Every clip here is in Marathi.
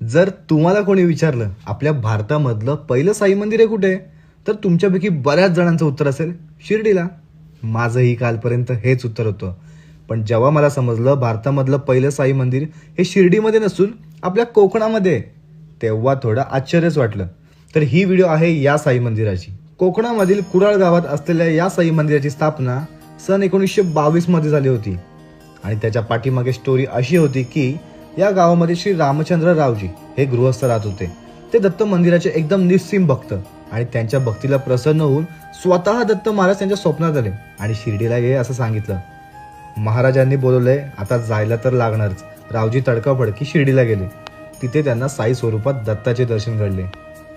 जर तुम्हाला कोणी विचारलं आपल्या भारतामधलं पहिलं साई मंदिर आहे कुठे, तर तुमच्यापैकी बऱ्याच जणांचं उत्तर असेल शिर्डीला. माझंही कालपर्यंत हेच उत्तर होतं. पण जेव्हा मला समजलं भारतामधलं पहिलं साई मंदिर हे शिर्डीमध्ये नसून आपल्या कोकणामध्ये आहे, तेव्हा थोडं आश्चर्यच वाटलं. तर ही व्हिडिओ आहे या साई मंदिराची. कोकणामधील कुडाळ गावात असलेल्या या साई मंदिराची स्थापना सन 1922 मध्ये झाली होती. आणि त्याच्या पाठीमागे स्टोरी अशी होती की या गावामध्ये श्री रामचंद्र रावजी हे गृहस्थ राहत होते. ते दत्त मंदिराचे एकदम निस्सीम भक्त आणि त्यांच्या भक्तीला प्रसन्न होऊन स्वतः दत्त महाराज त्यांच्या स्वप्नात आले आणि शिर्डीला ये असं सांगितलं. महाराजांनी बोलवलंय, आता जायला तर लागणारच. रावजी तडकाफडकी शिर्डीला गेले. तिथे त्यांना साई स्वरूपात दत्ताचे दर्शन घडले.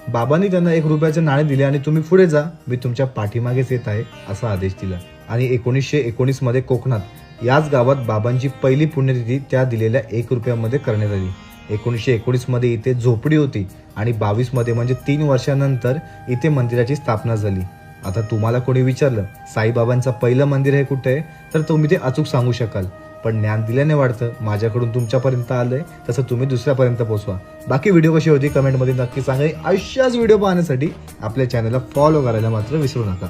बाबांनी त्यांना 1 रुपयाचे नाणे दिले आणि तुम्ही पुढे जा, मी तुमच्या पाठीमागेच येत आहे असा आदेश दिला. आणि 1919 मध्ये कोकणात याच गावात बाबांची पहिली पुण्यतिथी त्या दिलेल्या 1 रुपयामध्ये करण्यात आली. 1919 मध्ये इथे झोपडी होती आणि 22 मध्ये म्हणजे 3 वर्षानंतर इथे मंदिराची स्थापना झाली. आता तुम्हाला कोणी विचारलं साईबाबांचं पहिलं मंदिर हे कुठे आहे, तर तुम्ही ते अचूक सांगू शकाल. पण ज्ञान दिल्याने वाढतं. माझ्याकडून तुमच्यापर्यंत आलंय तसं तुम्ही दुसऱ्यापर्यंत पोहोचवा. बाकी व्हिडिओ कशी होती कमेंटमध्ये नक्की सांगा. अशाच व्हिडिओ पाहण्यासाठी आपल्या चॅनलला फॉलो करायला मात्र विसरू नका.